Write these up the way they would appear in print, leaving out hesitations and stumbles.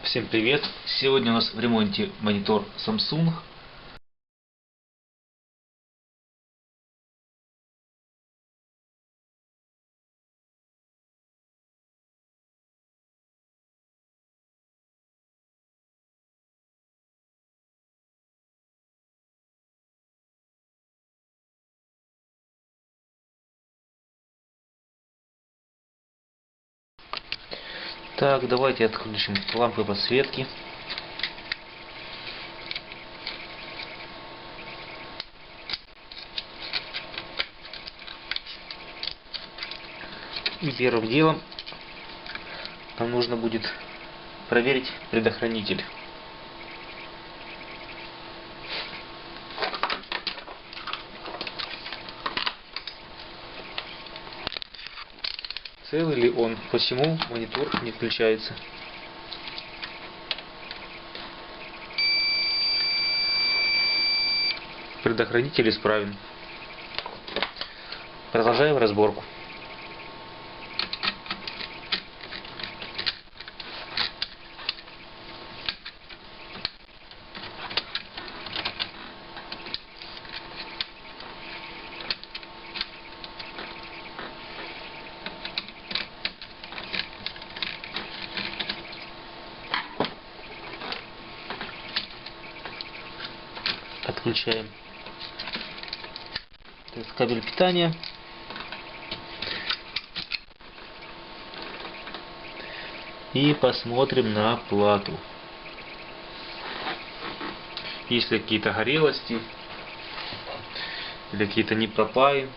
Всем привет! Сегодня у нас в ремонте монитор Samsung. Так, давайте отключим лампы подсветки. И первым делом нам нужно будет проверить предохранитель. Целый ли он? Почему монитор не включается? Предохранитель исправен. Продолжаем разборку. Отключаем этот кабель питания. И посмотрим на плату. Есть ли какие-то горелости или какие-то непропаи.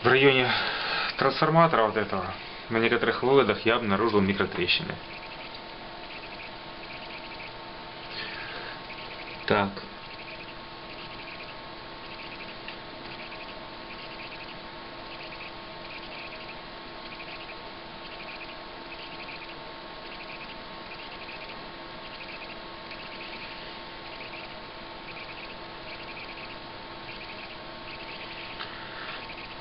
В районе трансформатора вот этого на некоторых выводах я обнаружил микротрещины. Так.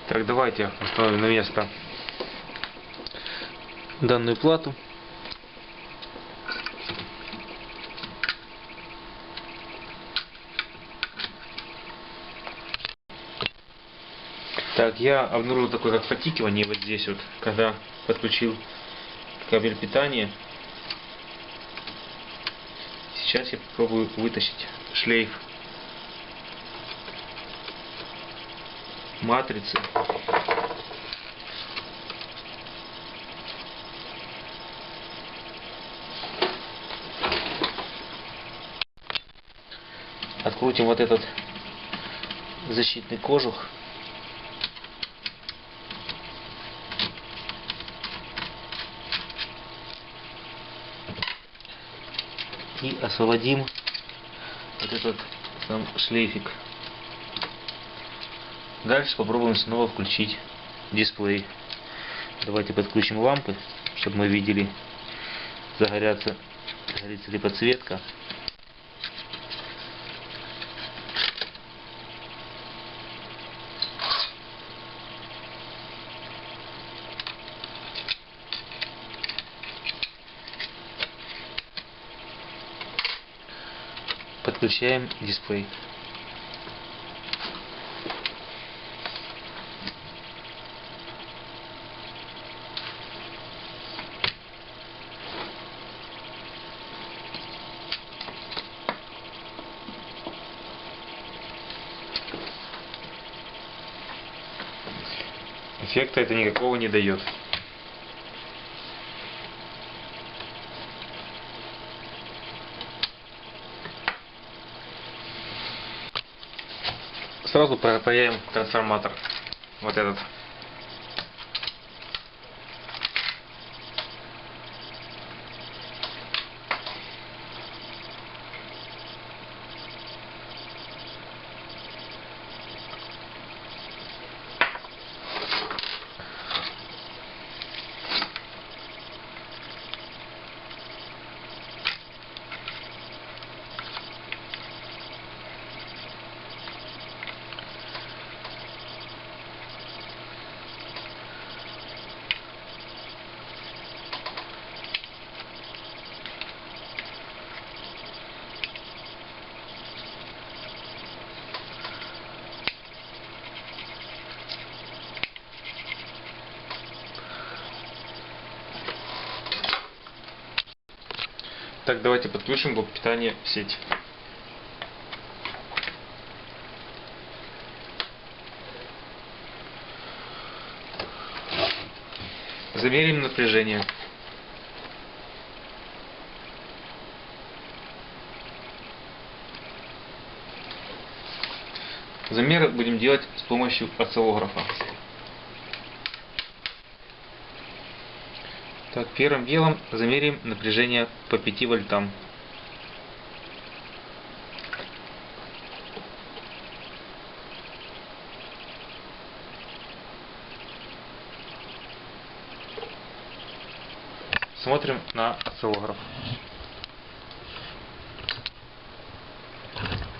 Так, давайте установим на место данную плату. Так, я обнаружил такое как подтикивание вот здесь вот, когда подключил кабель питания. Сейчас я попробую вытащить шлейф матрицы. Открутим вот этот защитный кожух. И освободим вот этот сам шлейфик. Дальше попробуем снова включить дисплей. Давайте подключим лампы, чтобы мы видели, загорится ли подсветка. Подключаем дисплей. Эффекта это никакого не дает. Сразу проверяем трансформатор. Вот этот. Так, давайте подключим блок питания в сеть. Замерим напряжение. Замеры будем делать с помощью осциллографа. Так, первым делом замерим напряжение по 5 вольтам. Смотрим на осциллограф.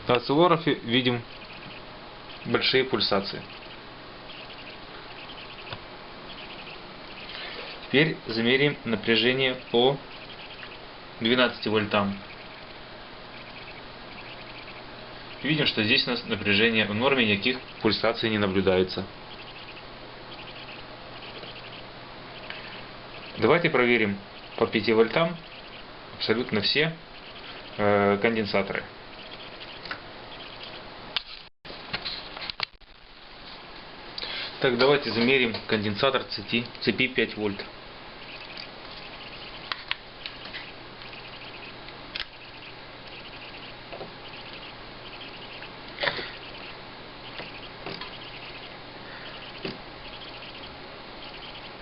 На осциллографе видим большие пульсации. Теперь замерим напряжение по 12 вольтам. Видим, что здесь у нас напряжение в норме, никаких пульсаций не наблюдается. Давайте проверим по 5 вольтам абсолютно все конденсаторы. Так, давайте замерим конденсатор цепи 5 вольт.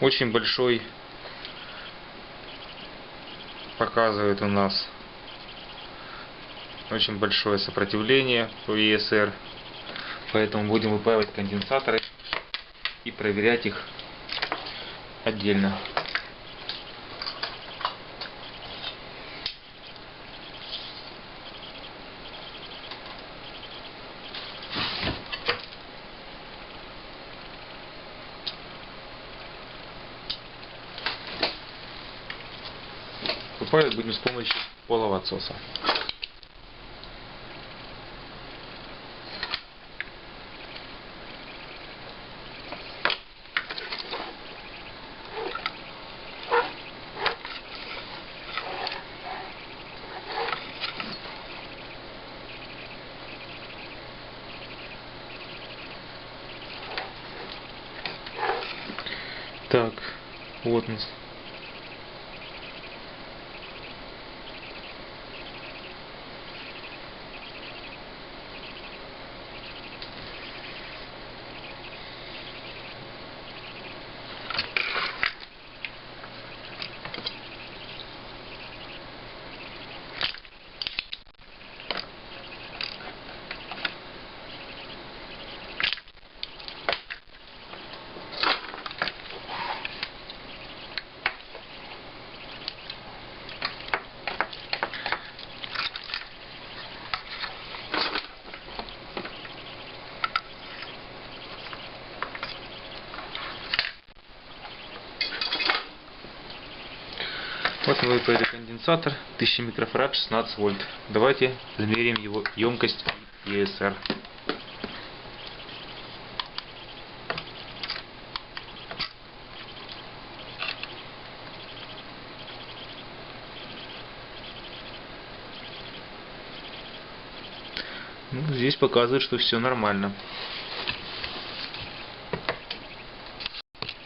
Очень большой показывает у нас очень большое сопротивление по ESR, поэтому будем выпаивать конденсаторы и проверять их отдельно. Выпаивать будем с помощью полого отсоса. Так, вот у нас. Вот мы выпаяли конденсатор 1000 микрофарад 16 вольт. Давайте замерим его емкость ESR. Ну, здесь показывает, что все нормально.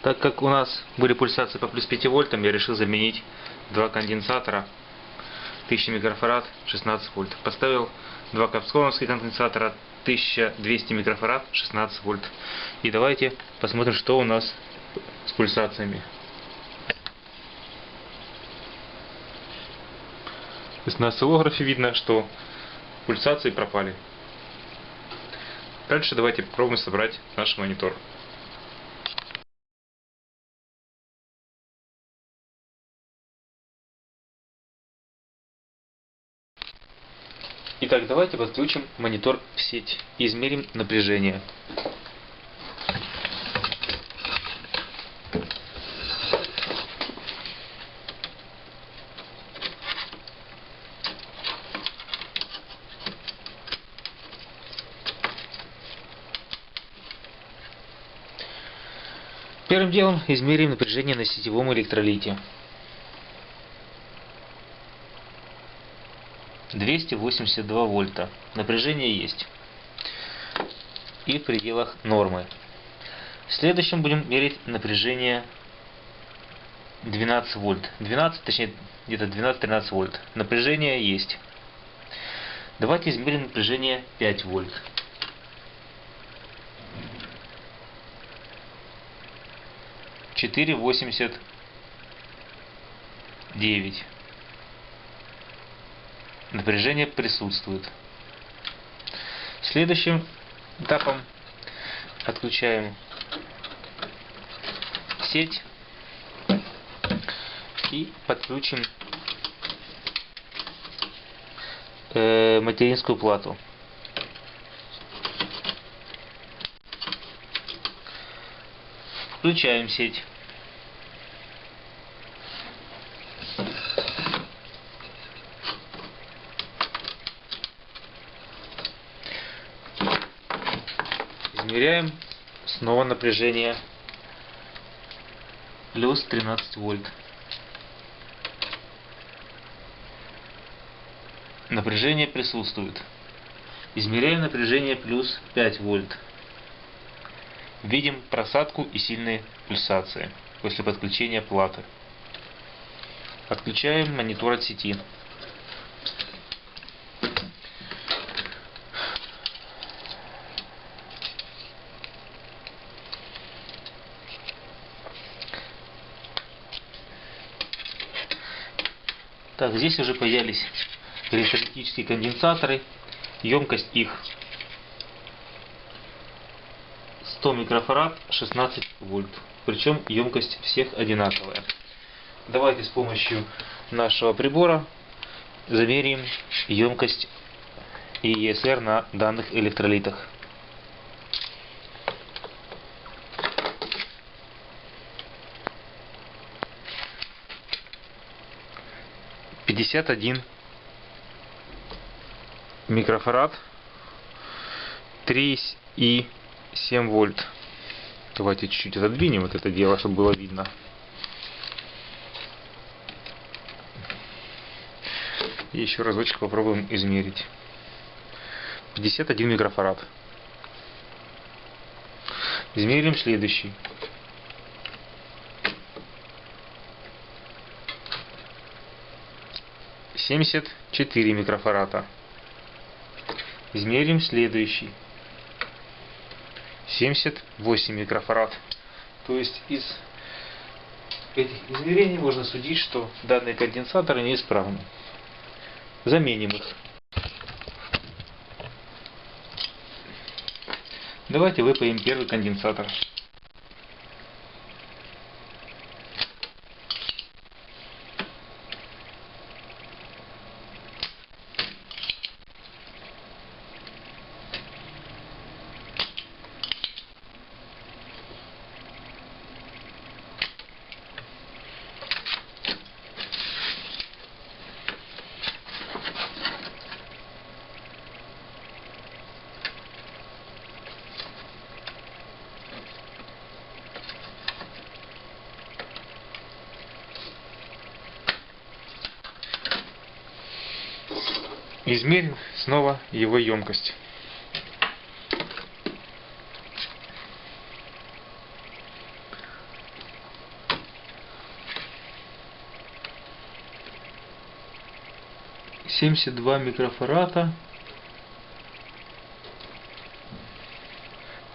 Так как у нас были пульсации по плюс 5 вольтам, я решил заменить два конденсатора 1000 микрофарад 16 вольт. Поставил два капсконовских конденсатора 1200 микрофарад 16 вольт. И давайте посмотрим, что у нас с пульсациями. То есть на осциллографе видно, что пульсации пропали. Дальше давайте попробуем собрать наш монитор. Итак, давайте подключим монитор в сеть и измерим напряжение. Первым делом измерим напряжение на сетевом электролите. 282 вольта. Напряжение есть. И в пределах нормы. В следующем будем мерить напряжение 12 вольт. 12, точнее, где-то 12-13 вольт. Напряжение есть. Давайте измерим напряжение 5 вольт. Четыре 89. Напряжение присутствует. Следующим этапом отключаем сеть и подключим материнскую плату. Включаем сеть. Измеряем снова напряжение плюс 13 вольт. Напряжение присутствует. Измеряем напряжение плюс 5 вольт. Видим просадку и сильные пульсации после подключения платы. Отключаем монитор от сети. Так, здесь уже появились кристаллические конденсаторы. Емкость их 100 микрофарад, 16 вольт. Причем емкость всех одинаковая. Давайте с помощью нашего прибора замеряем емкость и ЕСР на данных электролитах. Пятьдесят один микрофарад, 3,7 вольт. Давайте чуть-чуть отодвинем вот это дело, чтобы было видно. И еще разочек попробуем измерить. 51 микрофарад. Измерим следующий. 74 микрофарада. Измерим следующий. 78 микрофарад. То есть из этих измерений можно судить, что данные конденсаторы неисправны. Заменим их. Давайте выпаем первый конденсатор. Измерим снова его емкость. Семьдесят два микрофарада,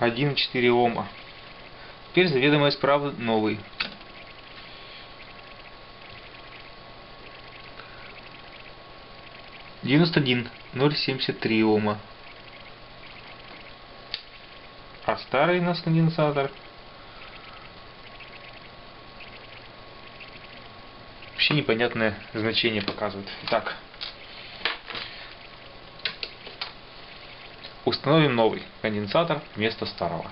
1,4 Ома. Теперь заведомо исправный новый. Девяносто один 0,73 Ома. А старый у нас конденсатор вообще непонятное значение показывает. Итак, установим новый конденсатор вместо старого.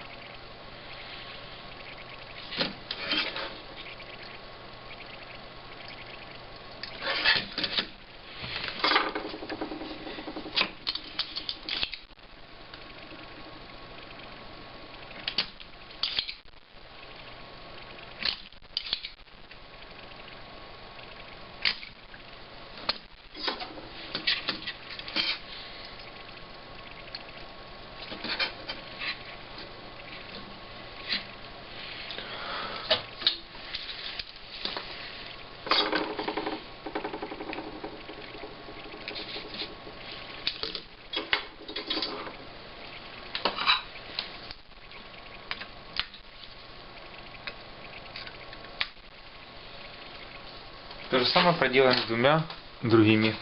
То же самое проделаем с двумя другими.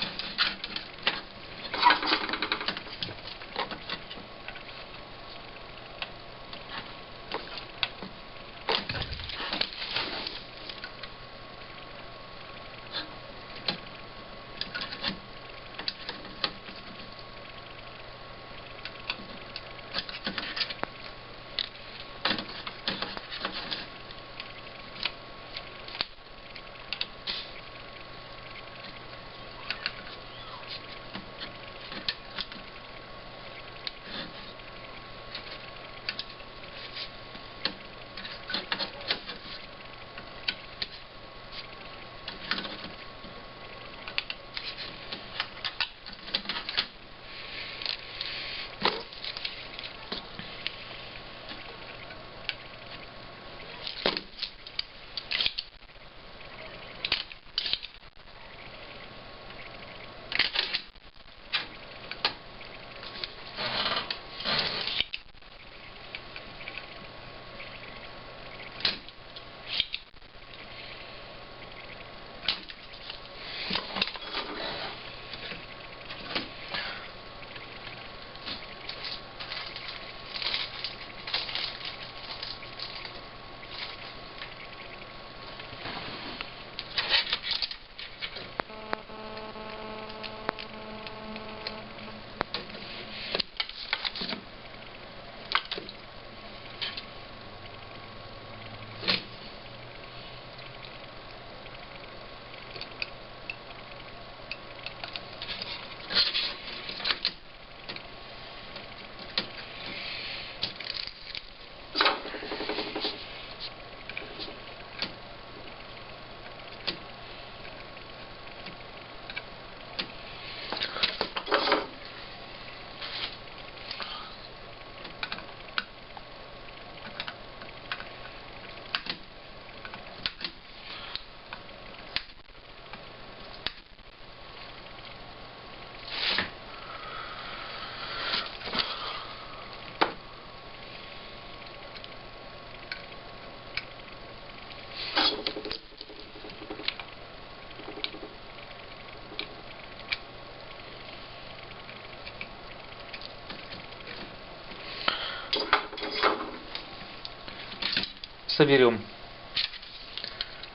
Соберем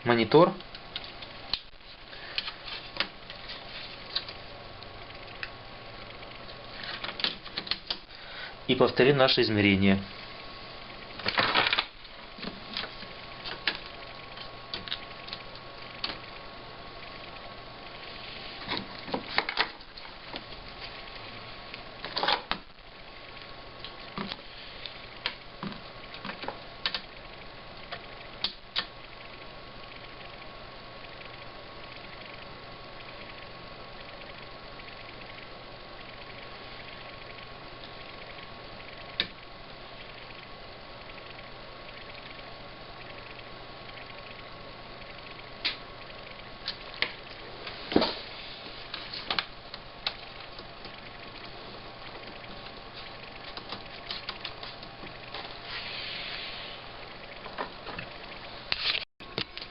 монитор. И повторим наше измерение.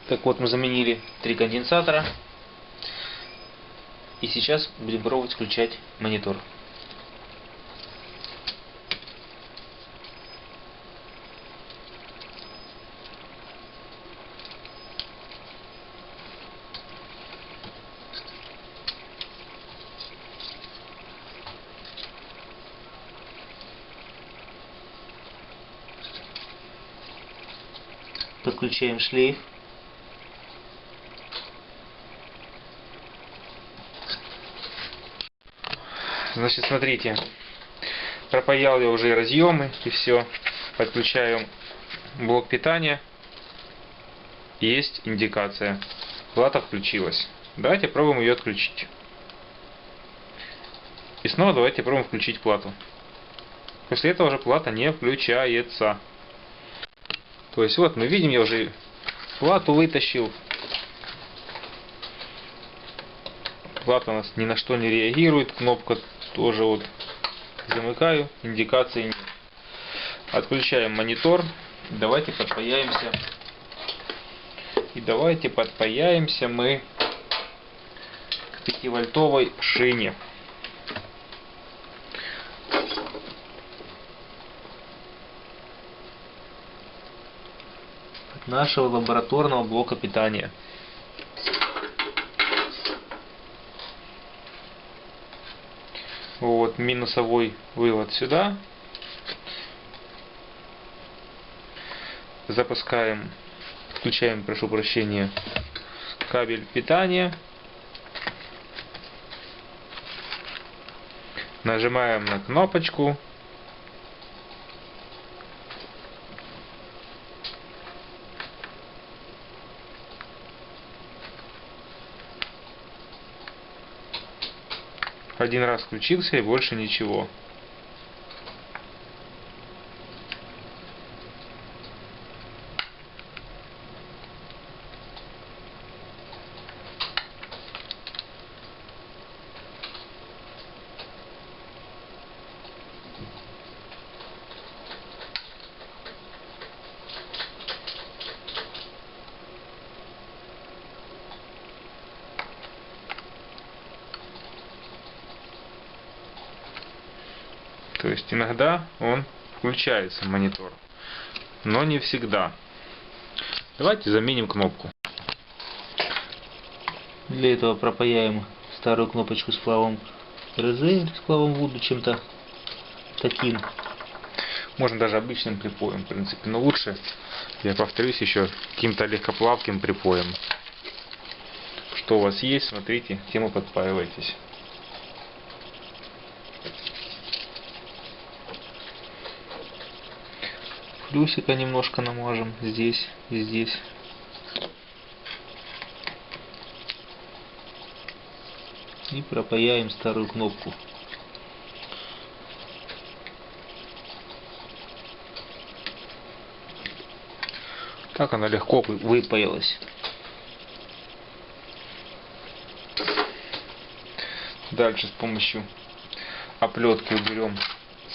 Так вот, мы заменили 3 конденсатора. И сейчас будем пробовать включать монитор. Подключаем шлейф. Значит, смотрите, пропаял я уже разъемы и все. Подключаю блок питания. Есть индикация. Плата включилась. Давайте пробуем ее отключить. И снова давайте пробуем включить плату. После этого уже плата не включается. То есть вот мы видим, я уже плату вытащил. Плата у нас ни на что не реагирует. Кнопка тоже вот замыкаю. Индикации нет. Отключаем монитор. Давайте подпаяемся. И давайте подпаяемся мы 5-вольтовой шине. От нашего лабораторного блока питания. Вот минусовой вывод сюда. Запускаем, включаем, прошу прощения, кабель питания. Нажимаем на кнопочку. Один раз включился и больше ничего. То есть иногда он включается, монитор, но не всегда. Давайте заменим кнопку. Для этого пропаяем старую кнопочку с сплавом РЗ, сплавом Вуду, чем-то таким. Можно даже обычным припоем, в принципе, но лучше, я повторюсь, еще каким-то легкоплавким припоем. Что у вас есть, смотрите, тем и подпаивайтесь. Плюсика немножко намажем здесь и здесь. И пропаяем старую кнопку. Так она легко выпаялась. Дальше с помощью оплетки уберем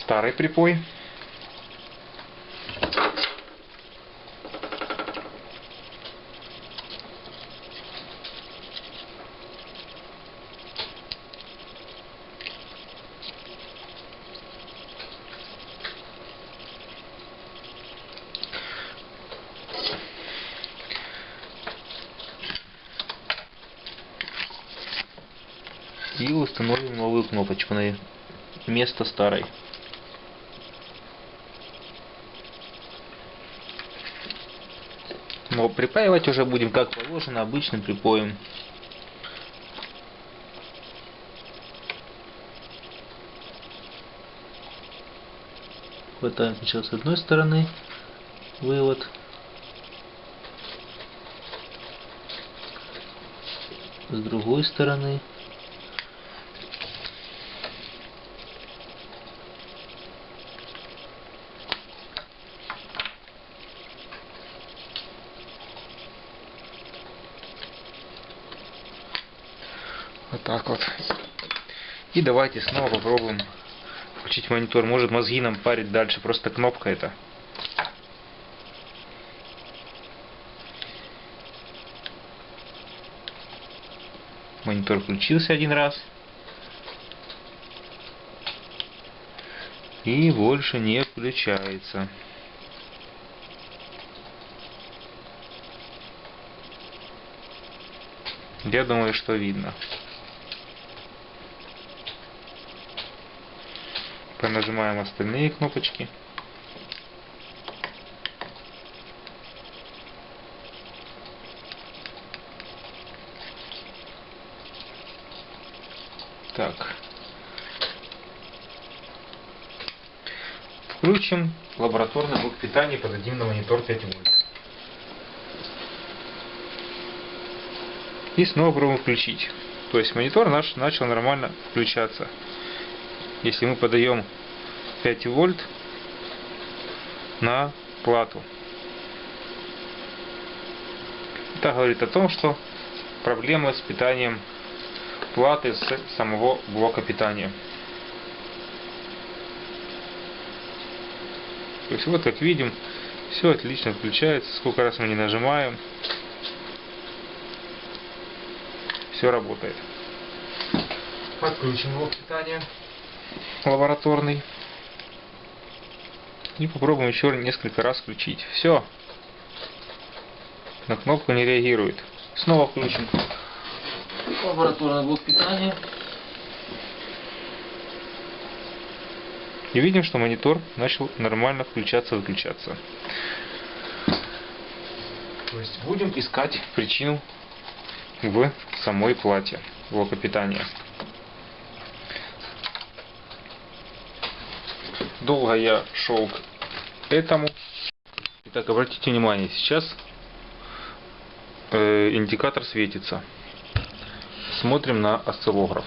старый припой. И установим новую кнопочку на место старой. Но припаивать уже будем как положено, обычным припоем. Хватаем сначала с одной стороны вывод. С другой стороны. Вот так вот. И давайте снова попробуем включить монитор. Может, мозги нам парить дальше. Просто кнопка это. Монитор включился один раз. И больше не включается. Я думаю, что видно. Понажимаем остальные кнопочки. Так. Включим лабораторный блок питания, подадим на монитор 5 вольт. И снова пробуем включить. То есть монитор наш начал нормально включаться. Если мы подаем 5 вольт на плату. Это говорит о том, что проблемы с питанием платы с самого блока питания. То есть вот как видим, все отлично включается. Сколько раз мы не нажимаем, все работает. Подключим блок питания лабораторный. И попробуем еще несколько раз включить. Все. На кнопку не реагирует. Снова включим лабораторный блок питания. И видим, что монитор начал нормально включаться-выключаться. То есть будем искать причину в самой плате блока питания. Долго я шел к этому. Итак, обратите внимание, сейчас индикатор светится. Смотрим на осциллограф.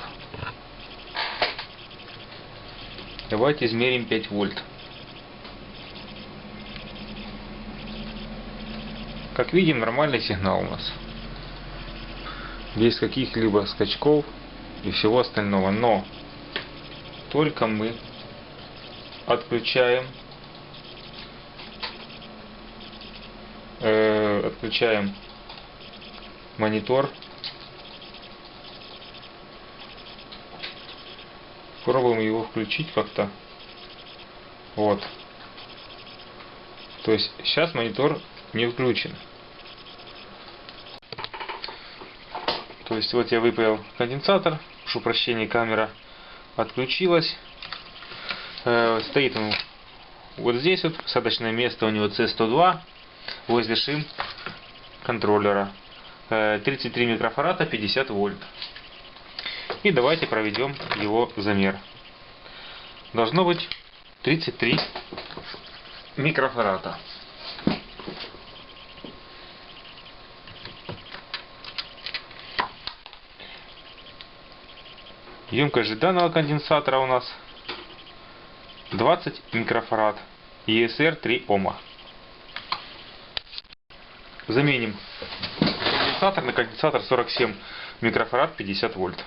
Давайте измерим 5 вольт. Как видим, нормальный сигнал у нас. Без каких-либо скачков и всего остального. Но только мы отключаем монитор. Пробуем его включить как-то. Вот. То есть сейчас монитор не включен. То есть вот я выпаял конденсатор. Прошу прощения, камера отключилась. Стоит он вот здесь вот. Посадочное место у него C102 возле шим контроллера. 33 микрофарада, 50 вольт. И давайте проведем его замер. Должно быть 33 микрофарада. Емкость данного конденсатора у нас 20 микрофарад. ESR 3 Ома. Заменим конденсатор на конденсатор 47 микрофарад, 50 вольт.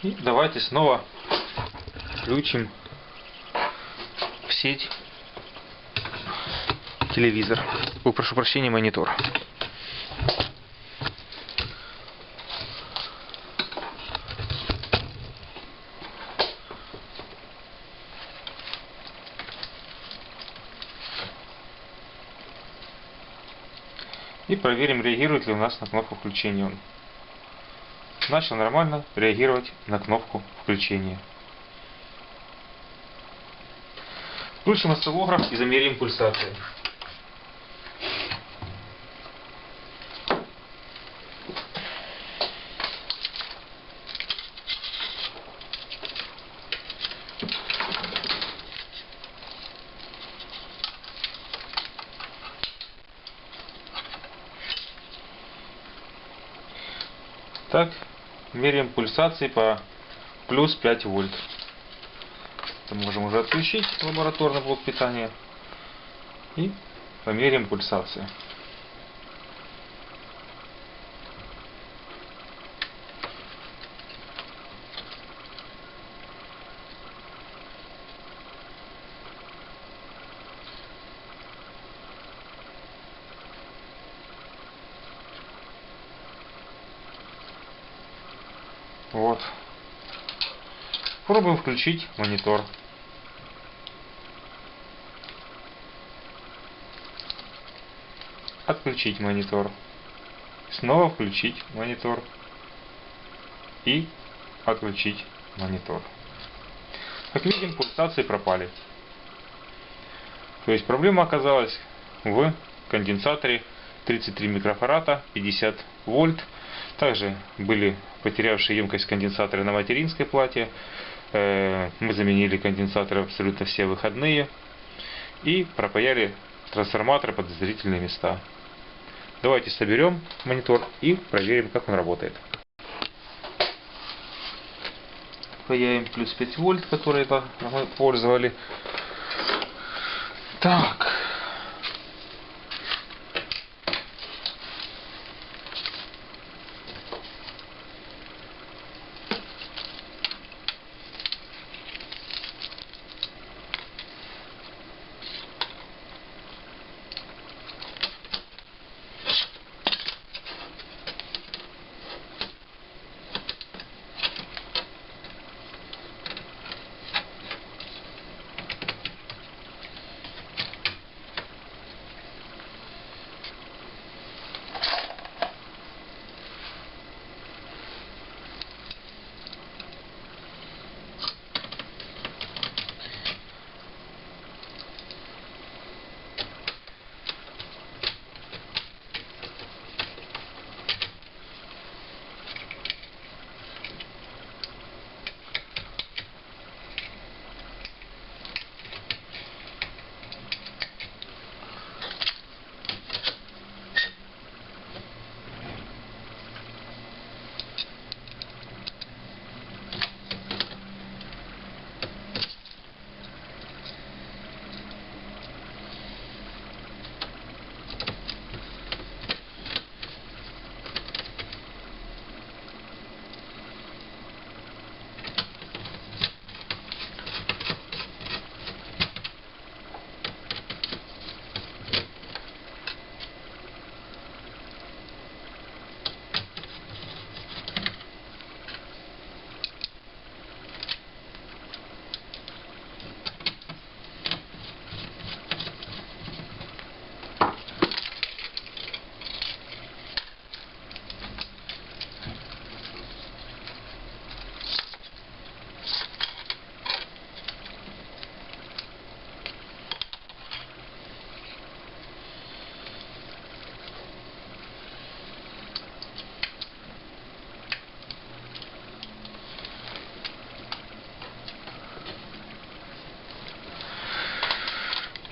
И давайте снова включим в сеть телевизор. Ой, прошу прощения, монитор. И проверим, реагирует ли у нас на кнопку включения он. Начал нормально реагировать на кнопку включения. Включим осциллограф и замерим пульсацию. Так, меряем пульсации по плюс 5 вольт. Это можем уже отключить лабораторный блок питания. И померяем пульсации. Вот. Пробуем включить монитор. Отключить монитор. Снова включить монитор. и отключить монитор. Как видим, пульсации пропали. То есть проблема оказалась в конденсаторе 33 микрофарада, 50 вольт. Также были потерявшие емкость конденсаторы на материнской плате. Мы заменили конденсаторы абсолютно все выходные и пропаяли трансформаторы под подозрительные места. Давайте соберем монитор и проверим, как он работает. Паяем плюс 5 вольт, которые мы пользовали. Так.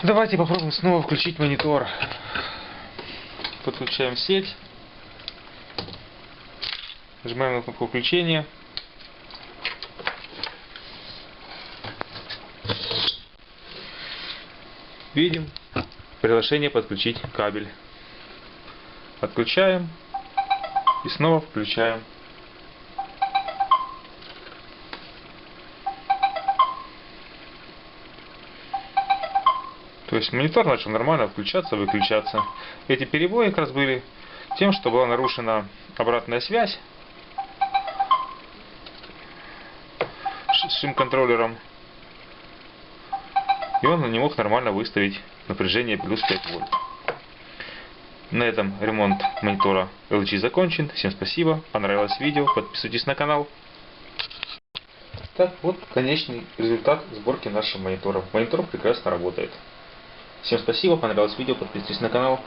Давайте попробуем снова включить монитор. Подключаем сеть. Нажимаем на кнопку включения. Видим приглашение подключить кабель. Отключаем и снова включаем. То есть монитор начал нормально включаться, выключаться. Эти перебои как раз были тем, что была нарушена обратная связь с шим-контроллером. И он не мог нормально выставить напряжение плюс 5 вольт. На этом ремонт монитора LG закончен. Всем спасибо. Понравилось видео. Подписывайтесь на канал. Так, вот конечный результат сборки нашего монитора. Монитор прекрасно работает. Всем спасибо, понравилось видео, подписывайтесь на канал.